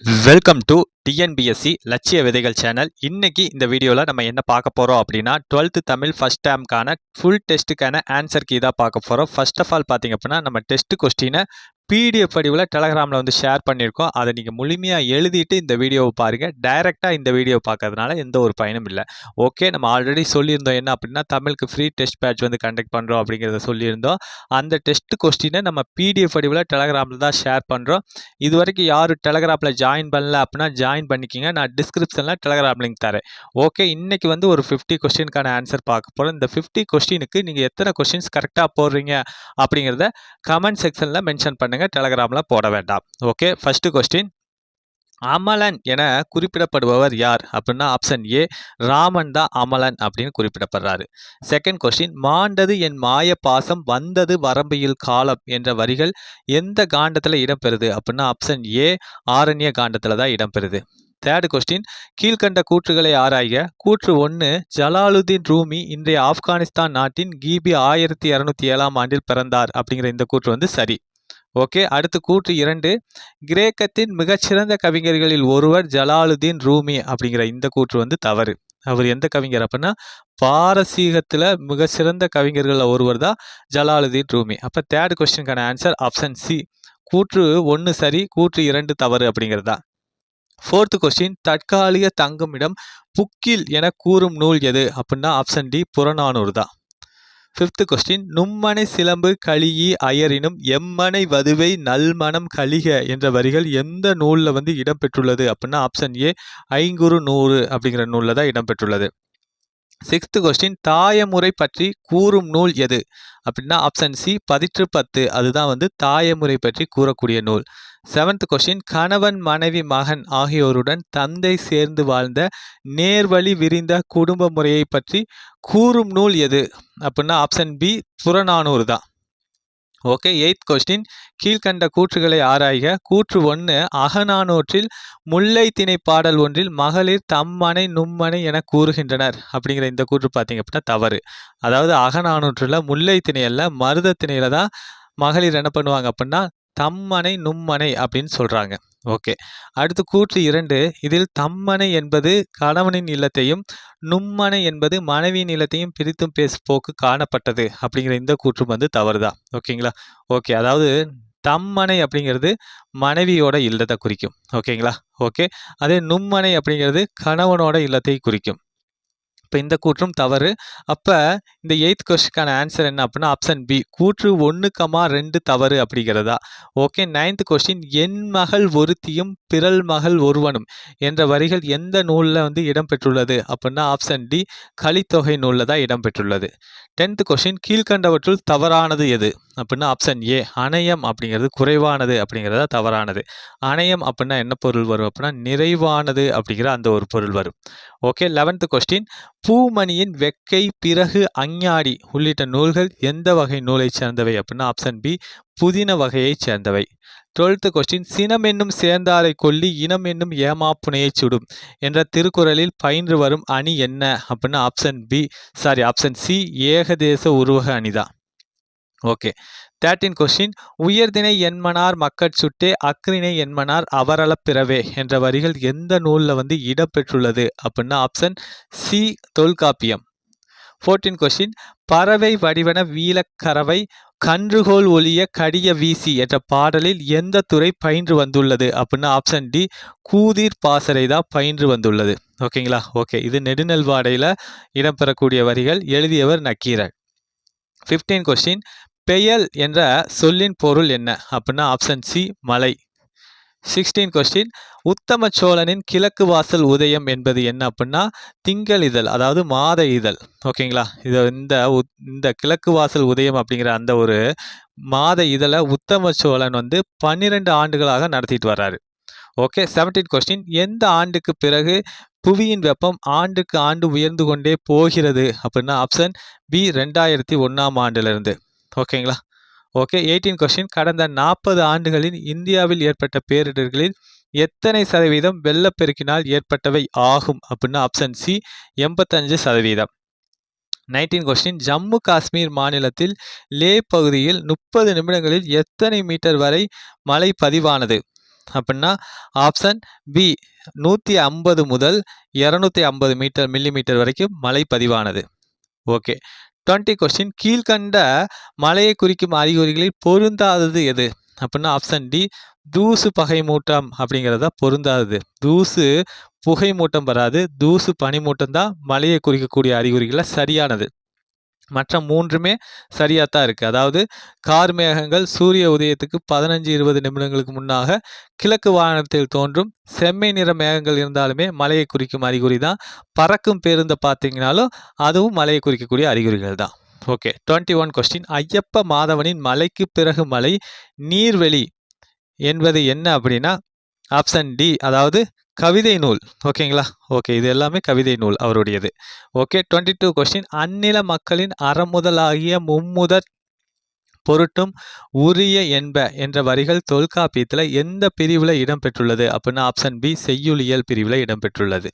Welcome to TNPSC லட்சிய விதைகள் channel. இன்னைக்கு இந்த வீடியோவில் நம்ம என்ன பார்க்க போகிறோம் அப்படின்னா 12th தமிழ் ஃபர்ஸ்ட் டேர்ம்க்கான ஃபுல் டெஸ்ட்டுக்கான ஆன்சர் கீ தான் பார்க்க போகிறோம். ஃபர்ஸ்ட் ஆஃப் ஆல் பார்த்தீங்க அப்படின்னா நம்ம டெஸ்ட் கொஸ்டினை பிடிஎஃப் வடிவில் டெலகிராமில் வந்து ஷேர் பண்ணியிருக்கோம். அதை நீங்கள் முழுமையாக எழுதிட்டு இந்த வீடியோவை பாருங்கள். டைரெக்டாக இந்த வீடியோவை பார்க்கறதுனால எந்த ஒரு பயனும் இல்லை. ஓகே, நம்ம ஆல்ரெடி சொல்லியிருந்தோம் என்ன அப்படின்னா தமிழுக்கு ஃப்ரீ டெஸ்ட் பேட்ச் வந்து கண்டக்ட் பண்ணுறோம் அப்படிங்கிறத சொல்லியிருந்தோம். அந்த டெஸ்ட் கொஸ்டினை நம்ம பிடிஎஃப் வடிவில் டெலகிராமில் தான் ஷேர் பண்ணுறோம். இது வரைக்கும் யார் டெலகிராமில் ஜாயின் பண்ணல அப்படின்னா ஜாயின் பண்ணிக்கிங்க. நான் டிஸ்கிரிப்ஷனில் டெலகிராம் லிங்க் தரேன். ஓகே, இன்னைக்கு வந்து ஒரு 50 கொஸ்டினுக்கான ஆன்சர் பார்க்க போகிறோம். இந்த 50 கொஸ்டினுக்கு நீங்கள் எத்தனை கொஸ்டின்ஸ் கரெக்டாக போடுறீங்க அப்படிங்கிறத கமெண்ட் செக்ஷனில் மென்ஷன் பண்ணுங்கள். டெலகிராமில் போட வேண்டாம். ஓகே, ஃபர்ஸ்ட் கொஸ்டின், அமலன் என குறிப்பிடப்படுபவர் யார் அப்படின்னா ஆப்ஷன் ஏ ராமன் தான் அமலன் அப்படின்னு குறிப்பிடப்படுறாரு. செகண்ட் கொஸ்டின், மாண்டது என் மாய பாசம் வந்தது வரம்பியில் காலம் என்ற வரிகள் எந்த காண்டத்தில் இடம்பெறுது அப்படின்னா ஆப்ஷன் ஏ ஆரண்ய காண்டத்தில் தான் இடம்பெறுது. தேர்ட் கொஸ்டின், கீழ்கண்ட கூற்றுகளை ஆராய்க. கூற்று 1, ஜலாலுதீன் ரூமி இன்றைய ஆப்கானிஸ்தான் நாட்டின் கிபி 1207 ஆண்டில் பிறந்தார் அப்படிங்கிற இந்த கூற்று வந்து சரி. ஓகே, அடுத்து கூற்று 2, கிரேக்கத்தின் மிகச்சிறந்த கவிஞர்களில் ஒருவர் ஜலாலுதீன் ரூமி அப்படிங்கிற இந்த கூற்று வந்து தவறு. அவர் எந்த கவிஞர் அப்படின்னா பாரசீகத்தில் மிகச்சிறந்த கவிஞர்களில் ஒருவர் தான் ஜலாலுதீன் ரூமி. அப்போ தேர்ட் கொஸ்டினுக்கான ஆன்சர் ஆப்ஷன் சி, கூற்று 1 சரி, கூற்று 2 தவறு அப்படிங்கிறதா. ஃபோர்த் கொஸ்டின், தற்காலிக தங்குமிடம் புக்கில் என கூறும் நூல் எது அப்படின்னா ஆப்ஷன் டி புறநானூறு தான். ஃபிஃப்த் கொஸ்டின், நும்மனை சிலம்பு கலியி அயரினும் எம்மனை வதுவை நல்மணம் கலிக என்ற வரிகள் எந்த நூலில் வந்து இடம்பெற்றுள்ளது அப்படின்னா ஆப்ஷன் ஏ ஐங்குறு நூறு அப்படிங்கிற நூலில் தான் இடம்பெற்றுள்ளது. சிக்ஸ்த் கொஸ்டின், தாயமுறை பற்றி கூறும் நூல் எது அப்படின்னா ஆப்ஷன் சி பதிற்று 10, அதுதான் வந்து தாயமுறை பற்றி கூறக்கூடிய நூல். செவன்த் கொஸ்டின், கணவன் மனைவி மகன் ஆகியோருடன் தந்தை சேர்ந்து வாழ்ந்த நேர்வழி விரிந்த குடும்ப முறையை பற்றி கூறும் நூல் எது அப்படின்னா ஆப்ஷன் பி புறநானூறு தான். ஓகே, எய்த் கொஸ்டின், கீழ்கண்ட கூற்றுகளை ஆராய்க. கூற்று 1, அகநானூற்றில் முல்லை திணை பாடல் ஒன்றில் மகளிர் தம்மனை நும்மனை என கூறுகின்றனர் அப்படிங்கிற இந்த கூற்று பார்த்தீங்க அப்படின்னா தவறு. அதாவது அகநானூற்றில் முல்லை திணையல்ல மருத திணையில தான் மகளிர் என்ன பண்ணுவாங்க அப்படின்னா தம்மனை நும்மனை அப்படின்னு சொல்றாங்க. ஓகே, அடுத்து கூற்று 2, இதில் தம்மனை என்பது கணவனின் இல்லத்தையும் நும்மனை என்பது மனைவியின் இல்லத்தையும் பிரித்தும் பேசும் போக்கு காணப்பட்டது அப்படிங்கிற இந்த கூற்று வந்து தவறுதான். ஓகேங்களா. ஓகே, அதாவது தம்மனை அப்படிங்கிறது மனைவியோட இல்லத்தை குறிக்கும். ஓகேங்களா. ஓகே, அதே நும்மனை அப்படிங்கிறது கணவனோட இல்லத்தை குறிக்கும். இப்போ இந்த கூற்றும் தவறு. அப்போ இந்த எய்த் கொஸ்டினுக்கான ஆன்சர் என்ன அப்படின்னா ஆப்ஷன் பி கூற்று 1,2 தவறு அப்படிங்கிறதா. ஓகே, நைன்த் கொஸ்டின், என் மகள் ஒருத்தியும் பிறல் மகள் ஒருவனும் என்ற வரிகள் எந்த நூலில் வந்து இடம்பெற்றுள்ளது அப்படின்னா ஆப்ஷன் டி கலித்தொகை நூலில் தான் இடம்பெற்றுள்ளது. 10th கொஸ்டின், கீழ்கண்டவற்றுள் தவறானது எது அப்படின்னா ஆப்ஷன் ஏ அணையம் அப்படிங்கிறது குறைவானது அப்படிங்கிறதா தவறானது. அணையம் அப்படின்னா என்ன பொருள் வரும் அப்படின்னா நிறைவானது அப்படிங்கிற அந்த ஒரு பொருள் வரும். ஓகே, 11th கொஸ்டின், பூமணியின் வெக்கை பிறகு அஞ்ஞாடி உள்ளிட்ட நூல்கள் எந்த வகை நூலை சேர்ந்தவை அப்படின்னா ஆப்ஷன் பி புதின வகையை சேர்ந்தவை. 12th கொஸ்டின், சினம் என்னும் சேர்ந்தாரை கொல்லி இனம் என்னும் ஏமாப்புனையை சுடும் என்ற திருக்குறளில் பயின்று வரும் அணி என்ன அப்படின்னா ஆப்ஷன் சி ஏகதேச உருவக அணிதான். ஓகே, 13th கொஸ்டின், உயர்திணை என்மனார் மக்கட் சுட்டே அக்ரிணை என்மனார் அவரளப் பிறவே என்ற வரிகள் எந்த நூலில் வந்து இடம்பெற்றுள்ளது அப்படின்னா option C Tolkappiyam. 14th question, பறவை வடிவன வீலக்கறவை கன்றுகோல் ஒளிய கடிய வீசி என்ற பாடலில் எந்த துறை பயின்று வந்துள்ளது அப்படின்னா ஆப்ஷன் டி கூதிர் பாசறை தான் பயின்று வந்துள்ளது. ஓகேங்களா. ஓகே, இது நெடுநல்வாடையில் இடம்பெறக்கூடிய வரிகள், எழுதியவர் நக்கீரர். 15th கொஸ்டின், பெயல் என்ற சொல்லின் பொருள் என்ன அப்படின்னா ஆப்ஷன் சி மலை. 16th கொஸ்டின், உத்தம சோழனின் கிழக்கு வாசல் உதயம் என்பது என்ன அப்படின்னா திங்கள் இதழ், அதாவது மாத இதழ். ஓகேங்களா. இந்த கிழக்கு வாசல் உதயம் அப்படிங்கிற அந்த ஒரு மாத இதழை உத்தம சோழன் வந்து 12 ஆண்டுகளாக நடத்திட்டு வர்றாரு. ஓகே, 17th கொஸ்டின், எந்த ஆண்டுக்கு பிறகு புவியின் வெப்பம் ஆண்டுக்கு ஆண்டு உயர்ந்து கொண்டே போகிறது அப்படின்னா ஆப்ஷன் பி 2001 ஆண்டிலிருந்து. ஓகேங்களா. ஓகே, 18th கொஸ்டின், கடந்த 40 ஆண்டுகளில் இந்தியாவில் ஏற்பட்ட பேரிடர்களில் எத்தனை சதவீதம் வெள்ளப்பெருக்கினால் ஏற்பட்டவை ஆகும் அப்படின்னா option C 85%. 19th question, Jammu Kashmir மாநிலத்தில் லே பகுதியில் 30 நிமிடங்களில் எத்தனை மீட்டர் வரை மழை பதிவானது அப்படின்னா ஆப்ஷன் பி 150 முதல் 250 மில்லிமீட்டர் வரைக்கும் மழை பதிவானது. ஓகே. 20 கொஸ்டின் கீழ்கண்ட மழையை குறிக்கும் அறிகுறிகளில் பொருந்தாதது எது? அப்படின்னா ஆப்ஷன் டி தூசு பகைமூட்டம் அப்படிங்கிறது தான் பொருந்தாதது. தூசு புகைமூட்டம் வராது. தூசு பனிமூட்டம் தான் மழையை குறிக்கக்கூடிய அறிகுறிகள சரியானது. மற்ற 3மே சரியா தான் இருக்கு. அதாவது கார்மேகங்கள் சூரிய உதயத்துக்கு 15, 20 நிமிடங்களுக்கு முன்னாக கிழக்கு வானத்தில் தோன்றும் செம்மை நிற மேகங்கள் இருந்தாலுமே மழையை குறிக்கும் அறிகுறி தான். பறக்கும் பேருந்த பார்த்தீங்கனாலும் அதுவும் மழையை குறிக்கக்கூடிய அறிகுறிகள் தான். ஓகே. 21 கொஸ்டின் ஐயப்ப மாதவனின் மலைக்கு பிறகு மலை நீர்வெளி என்பது என்ன அப்படின்னா ஆப்ஷன் டி அதாவது கவிதை நூல். ஓகேங்களா? ஓகே. இது எல்லாமே கவிதை நூல் அவருடையது. ஓகே. 22 கொஸ்டின் அந்நில மக்களின் அறமுதலாகிய மும்முதற் பொருட்டும் உரிய என்ப என்ற வரிகள் தொல்காப்பியத்தில் எந்த பிரிவில் இடம்பெற்றுள்ளது அப்படின்னா ஆப்ஷன் பி செய்யுளியல் பிரிவில் இடம்பெற்றுள்ளது.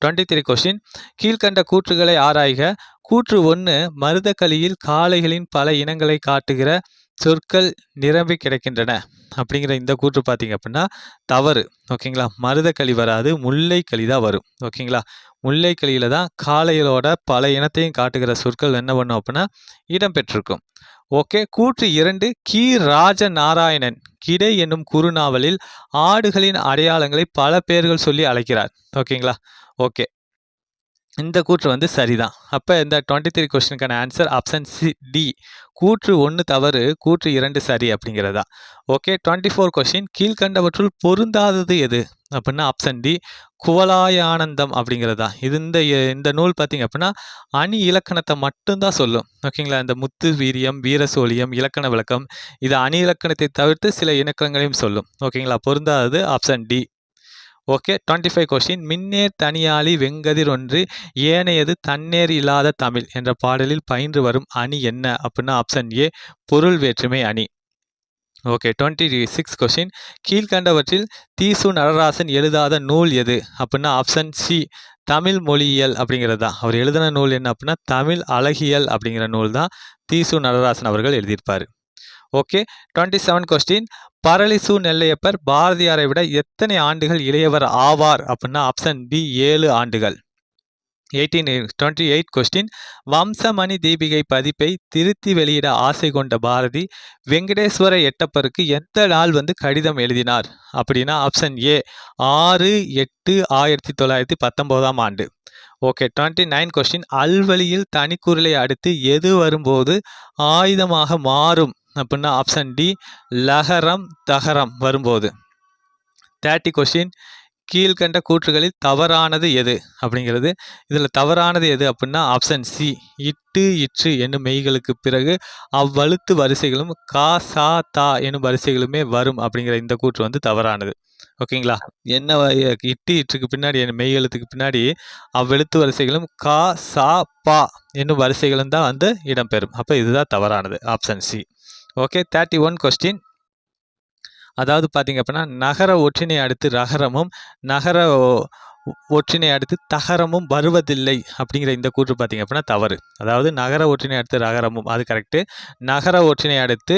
23 கொஸ்டின் கீழ்கண்ட கூற்றுகளை ஆராய்க. கூற்று 1 மருதகளியில் காளைகளின் பல இனங்களை காட்டுகிற சொற்கள் நிரம்பி கிடக்கின்றன அப்படிங்கிற இந்த கூற்று பார்த்தீங்க அப்படின்னா தவறு. ஓகேங்களா? மருதகளி வராது, முல்லைக்களி தான் வரும். ஓகேங்களா? முல்லைக்களியில தான் காளைகளோட பல இனத்தையும் காட்டுகிற சொற்கள் என்ன பண்ணும் அப்படின்னா இடம்பெற்றிருக்கும். ஓகே. கூற்று 2 கி. ராஜநாராயணன் கிடை என்னும் குறுநாவலில் ஆடுகளின் அடையாளங்களை பல பெயர்கள் சொல்லி அழைக்கிறார். ஓகேங்களா? ஓகே. இந்த கூற்று வந்து சரிதான். அப்போ இந்த 23 கொஸ்டினுக்கான ஆன்சர் ஆப்ஷன் டி கூற்று 1 தவறு, கூற்று 2 சரி அப்படிங்கிறதா. ஓகே. 24 கொஸ்டின் கீழ்கண்டவற்றுள் பொருந்தாதது எது அப்படின்னா ஆப்ஷன் டி குவலாயானந்தம் அப்படிங்கிறதா. இது இந்த நூல் பார்த்தீங்க அப்படின்னா அணி இலக்கணத்தை மட்டும்தான் சொல்லும். ஓகேங்களா? இந்த முத்து வீரியம், வீரசோழியம், இலக்கண விளக்கம் இது அணி இலக்கணத்தை தவிர்த்து சில இலக்கணங்களையும் சொல்லும். ஓகேங்களா? பொருந்தாதது ஆப்ஷன் டி. ஓகே. 25 கொஸ்டின் மின்னேர் தனியாளி வெங்கதிர் ஒன்று ஏனையது தன்னேர் இல்லாத தமிழ் என்ற பாடலில் பயின்று வரும் அணி என்ன அப்படின்னா ஆப்ஷன் ஏ பொருள் வேற்றுமை அணி. ஓகே. 26 கொஸ்டின் கீழ்கண்டவற்றில் தீசு நடராசன் எழுதாத நூல் எது அப்படின்னா ஆப்ஷன் சி தமிழ் மொழியியல் அப்படிங்கிறது தான். அவர் எழுதின நூல் என்ன அப்படின்னா தமிழ் அழகியல் அப்படிங்கிற நூல் தான் தீசு நடராசன் அவர்கள் எழுதியிருப்பார். ஓகே. 27 கொஸ்டின் பரளிசு நெல்லையப்பர் பாரதியாரை விட எத்தனை ஆண்டுகள் இளையவர் ஆவார் அப்படின்னா ஆப்ஷன் பி 7 ஆண்டுகள். 28 கொஸ்டின் வம்சமணி தீபிகை பதிப்பை திருத்தி வெளியிட ஆசை கொண்ட பாரதி வெங்கடேஸ்வர எட்டப்பருக்கு எந்த நாள் வந்து கடிதம் எழுதினார் அப்படின்னா ஆப்ஷன் ஏ 6/8/1919 ஆண்டு. ஓகே. 29 கொஸ்டின் அல்வழியில் தனிக்குறளை அடுத்து எது வரும்போது ஆயுதமாக மாறும் அப்படின்னா ஆப்ஷன் டி லகரம் தகரம் வரும்போது. 30 கொஸ்டின் கீழ்கண்ட கூற்றுகளில் தவறானது எது அப்படிங்கிறது. இதில் தவறானது எது அப்படின்னா ஆப்ஷன் சி இட்டு இற்று என்னும் மெய்களுக்கு பிறகு அவ்வழுத்து வரிசைகளும் கா சா தா என்னும் வரிசைகளுமே வரும் அப்படிங்கிற இந்த கூற்று வந்து தவறானது. ஓகேங்களா? என்ன இட்டு இற்றுக்கு பின்னாடி மெய்யெழுத்துக்கு பின்னாடி அவ்வெழுத்து வரிசைகளும் கா சா பா என்னும் வரிசைகளும் தான் வந்து இடம்பெறும். அப்போ இதுதான் தவறானது ஆப்ஷன் சி. ஓகே. 31 கொஸ்டின் அதாவது பார்த்தீங்க அப்படின்னா நகர ஒற்றினை அடுத்து ரகரமும் நகர ஒற்றினை அடுத்து தகரமும் வருவதில்லை அப்படிங்கிற இந்த கூற்று பார்த்தீங்க அப்படின்னா தவறு. அதாவது நகர ஒற்றினை அடுத்து ரகரமும் அது கரெக்டு. நகர ஒற்றினை அடுத்து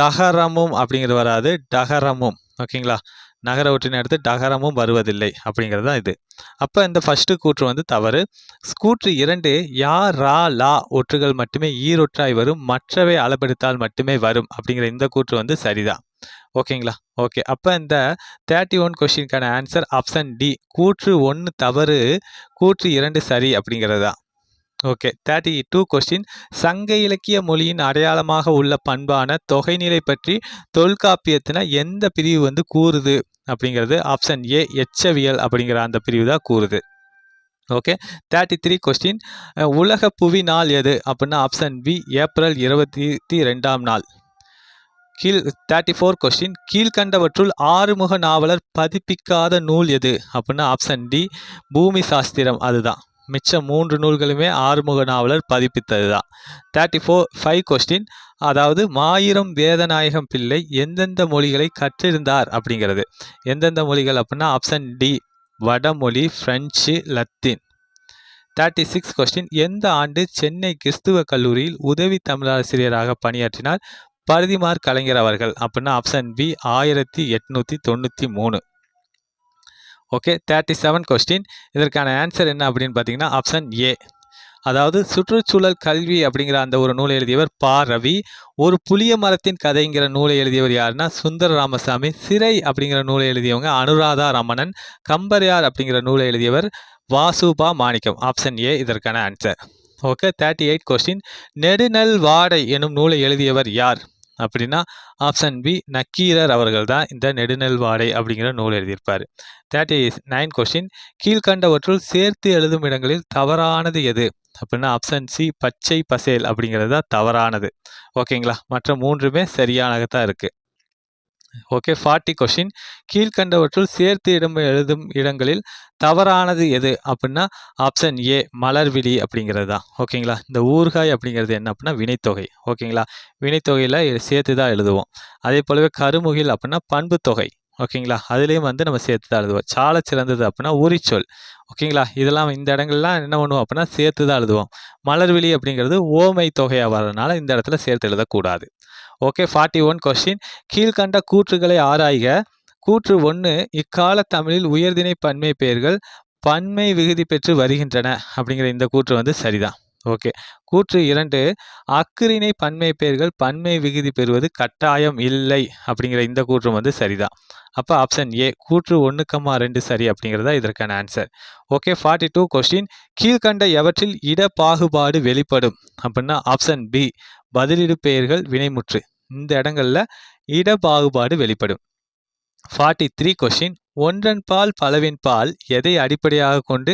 தகரமும் அப்படிங்கிறது வராது, டகரமும். ஓகேங்களா? நகர ஒற்றினை அடுத்து டகரமும் வருவதில்லை அப்படிங்கிறது தான் இது. அப்போ இந்த ஃபர்ஸ்ட் கூற்று வந்து தவறு. கூற்று 2 யா ரா லா ஒற்றுகள் மட்டுமே ஈரொற்றாய் வரும், மற்றவை அளபெடுத்தால் மட்டுமே வரும் அப்படிங்கிற இந்த கூற்று வந்து சரிதான். ஓகேங்களா? ஓகே. அப்போ இந்த 31 கொஸ்டினுக்கான ஆன்சர் ஆப்ஷன் டி கூற்று 1 தவறு, கூற்று 2 சரி அப்படிங்கிறது தான். ஓகே. 32 கொஸ்டின் சங்க இலக்கிய மொழியின் அடையாளமாக உள்ள பண்பான தொகைநிலை பற்றி தொல்காப்பியத்தின எந்த பிரிவு வந்து கூறுது அப்படிங்கிறது ஆப்ஷன் ஏ எச்சவியல் அப்படிங்கிற அந்த பிரிவு தான் கூறுது. ஓகே. 33 கொஸ்டின் உலக புவி நாள் எது அப்படின்னா ஆப்ஷன் பி ஏப்ரல் 22ஆம் நாள். 34 கொஸ்டின் கீழ்கண்டவற்றுள் ஆறுமுக நாவலர் பதிப்பிக்காத நூல் எது அப்படின்னா ஆப்ஷன் டி பூமி சாஸ்திரம். அதுதான். மிச்ச 3 நூல்களுமே ஆறுமுக நாவலர் பதிப்பித்தது தான். 5 கொஸ்டின் அதாவது மாயிரம் வேதநாயகம் பிள்ளை எந்தெந்த மொழிகளை கற்றிருந்தார் அப்படிங்கிறது. எந்தெந்த மொழிகள் அப்படின்னா ஆப்ஷன் டி வடமொழி, பிரெஞ்சு, லத்தீன். 36 கொஸ்டின் எந்த ஆண்டு சென்னை கிறிஸ்துவ கல்லூரியில் உதவி தமிழாசிரியராக பணியாற்றினார்? பரிதிமார் கலைஞர் அவர்கள் அப்படின்னா ஆப்ஷன் பி 1893. Okay 37 question. இதற்கான ஆன்சர் என்ன அப்படின்னு பார்த்தீங்கன்னா ஆப்ஷன் ஏ. அதாவது சுற்றுச்சூழல் கல்வி அப்படிங்கிற அந்த ஒரு நூலை எழுதியவர் பா ரவி. ஒரு புளிய மரத்தின் கதைங்கிற நூலை எழுதியவர் யாருன்னா சுந்தர ராமசாமி. சிறை அப்படிங்கிற நூலை எழுதியவங்க அனுராதா ரமணன். கம்பரையார் அப்படிங்கிற நூலை எழுதியவர் வாசுபா மாணிக்கம். ஆப்ஷன் ஏ இதற்கான ஆன்சர். Okay 38 question. நெடுநல் வாடை எனும் நூலை எழுதியவர் யார் அப்படின்னா ஆப்ஷன் பி நக்கீரர் அவர்கள் தான் இந்த நெடுநல் வாடை அப்படிங்கிற நூல் எழுதியிருப்பார். 39 கொஸ்டின். கீழ்கண்டவற்றுள் சேர்த்து எழுதும் இடங்களில் தவறானது எது அப்படின்னா ஆப்ஷன் சி பச்சை பசேல் அப்படிங்கிறது தான் தவறானது. ஓகேங்களா, மற்ற மூன்றுமே சரியானதான் இருக்கு. Okay 40 question. கீழ்கண்டவற்றுள் சேர்த்து எழுதும் இடங்களில் தவறானது எது அப்படின்னா ஆப்ஷன் ஏ மலர்விழி அப்படிங்கிறது தான். ஓகேங்களா, இந்த ஊர்காய் அப்படிங்கிறது என்ன அப்படின்னா வினைத்தொகை. ஓகேங்களா, வினைத்தொகையில் சேர்த்து தான் எழுதுவோம். அதே போலவே கருமுகில் அப்படின்னா பண்பு தொகை. ஓகேங்களா, அதுலேயும் நம்ம சேர்த்து தான் எழுதுவோம். சால சிறந்தது அப்படின்னா உரிச்சொல். ஓகேங்களா, இதெல்லாம் இந்த இடங்கள்லாம் என்ன பண்ணுவோம் அப்படின்னா சேர்த்து தான் எழுதுவோம். மலர்விழி அப்படிங்கிறது ஓமை தொகையாக வர்றதுனால இந்த இடத்துல சேர்த்து எழுதக்கூடாது. Okay 41 question. கீழ்கண்ட கூற்றுகளை ஆராய்க. கூற்று 1 இக்கால தமிழில் உயர்திணை பன்மை பெயர்கள் பன்மை விகுதி பெற்று வருகின்றன அப்படிங்கிற இந்த கூற்று சரிதான். ஓகே. கூற்று 2 அக்குறிணை பன்மை பெயர்கள் பன்மை விகுதி பெறுவது கட்டாயம் இல்லை அப்படிங்கிற இந்த கூற்று சரிதான். அப்போ ஆப்ஷன் ஏ கூற்று 1,2 சரி அப்படிங்கிறதா இதற்கான ஆன்சர். Okay 42 question. கீழ்கண்ட எவற்றில் இட பாகுபாடு வெளிப்படும் அப்படின்னா ஆப்ஷன் பி பதிலிடு பெயர்கள் வினைமுற்று. இந்த இடங்கள்ல இட பாகுபாடு வெளிப்படும். 43 கொஸ்டின். ஒன்றன் பால் பலவின் பால் எதை அடிப்படையாக கொண்டு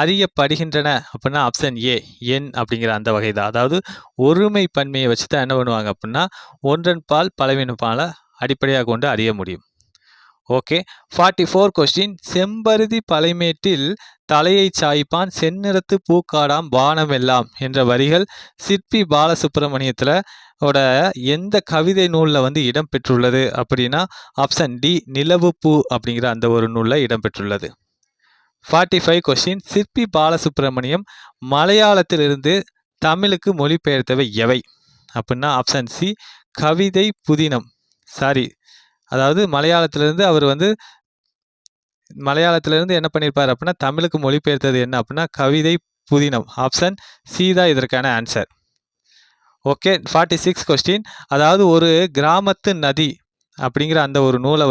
அறியப்படுகின்றன அப்படின்னா ஆப்ஷன் ஏ எண் அப்படிங்கிற அந்த வகை தான். அதாவது ஒருமை பன்மையை வச்சு தான் என்ன பண்ணுவாங்க அப்படின்னா ஒன்றன் பால் பலவின் பாலை அடிப்படையாக கொண்டு அறிய முடியும். Okay 44 question. செம்பருதி பழைமேட்டில் தலையை சாய்ப்பான் செந்நிறத்து பூக்காடாம் வானமெல்லாம் என்ற வரிகள் சிற்பி பாலசுப்ரமணியத்தில் எந்த கவிதை நூலில் இடம்பெற்றுள்ளது அப்படின்னா ஆப்ஷன் டி நிலவு பூ அப்படிங்கிற அந்த ஒரு நூலில் இடம்பெற்றுள்ளது. 45 கொஸ்டின். சிற்பி பாலசுப்ரமணியம் மலையாளத்திலிருந்து தமிழுக்கு மொழிபெயர்த்தவை எவை அப்படின்னா ஆப்ஷன் சி கவிதை புதினம். அதாவது மலையாளத்திலிருந்து அவர் மலையாளத்திலிருந்து என்ன பண்ணியிருப்பார் அப்படின்னா தமிழுக்கு மொழிபெயர்த்தது என்ன அப்படின்னா கவிதை புதினம். ஆப்ஷன் சி தான் இதற்கான ஆன்சர். Okay 46 question. அதாவது ஒரு கிராமத்து நதி அப்படிங்கிற அந்த ஒரு நூலை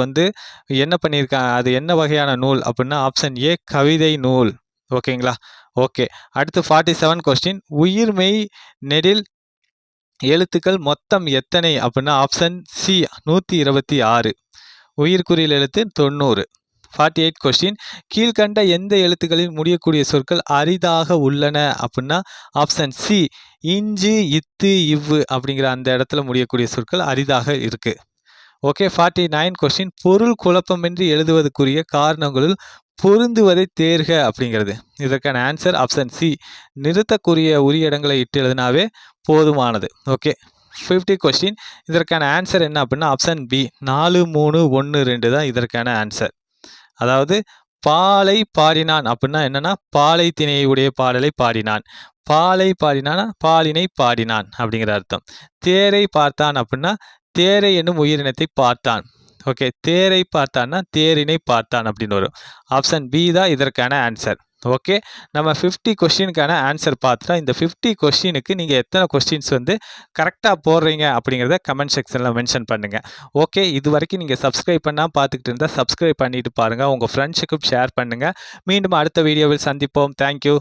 என்ன பண்ணியிருக்காங்க, அது என்ன வகையான நூல் அப்படின்னா ஆப்ஷன் ஏ கவிதை நூல். ஓகேங்களா. ஓகே அடுத்து 47 கொஸ்டின். உயிர்மெய் நெடில் எழுத்துக்கள் மொத்தம் எத்தனை அப்படின்னா ஆப்ஷன் சி 126. உயிர்குறியில் எழுத்து 90. 48 கொஸ்டின். கீழ்கண்ட எந்த எழுத்துக்களில் முடியக்கூடிய சொற்கள் அரிதாக உள்ளன அப்படின்னா ஆப்ஷன் சி இஞ்சு இத்து இவ்வு அப்படிங்கிற அந்த இடத்துல முடியக்கூடிய சொற்கள் அரிதாக இருக்கு. Okay 49 question. பொருள் குழப்பமின்றி எழுதுவதற்குரிய காரணங்களுள் பொருந்துவதை தேர்க அப்படிங்கிறது. இதற்கான ஆன்சர் ஆப்ஷன் சி நிறுத்தக்கூடிய உரிய இடங்களை இட்டு எழுதினாவே போதுமானது. Okay 50 question. இதற்கான ஆன்சர் என்ன அப்படின்னா ஆப்ஷன் பி 4 3 1 2 தான் இதற்கான ஆன்சர். அதாவது பாலை பாடினான் அப்படின்னா என்னன்னா பாலை திணையுடைய பாடலை பாடினான். பாலை பாடினானா பாலினை பாடினான் அப்படிங்கிற அர்த்தம். தேரை பார்த்தான் அப்படின்னா தேரை என்னும் உயிரினத்தை பார்த்தான். ஓகே தேரை பார்த்தான்னா தேரினை பார்த்தான் அப்படின்னு வரும். ஆப்ஷன் பி தான் இதற்கான ஆன்சர். ஓகே நம்ம 50 கொஸ்டினுக்கான ஆன்சர் பார்த்துட்டோம். இந்த 50 கொஸ்டினுக்கு நீங்கள் எத்தனை கொஸ்டின்ஸ் கரெக்டாக போடுறீங்க அப்படிங்கிறத கமெண்ட் செக்ஷனில் மென்ஷன் பண்ணுங்கள். ஓகே இது வரைக்கும் நீங்கள் சப்ஸ்கிரைப் பண்ணால் பார்த்துக்கிட்டு இருந்தால் சப்ஸ்கிரைப் பண்ணிட்டு பாருங்கள். உங்கள் ஃப்ரெண்ட்ஸுக்கும் ஷேர் பண்ணுங்கள். மீண்டும் அடுத்த வீடியோவில் சந்திப்போம். தேங்க்யூ.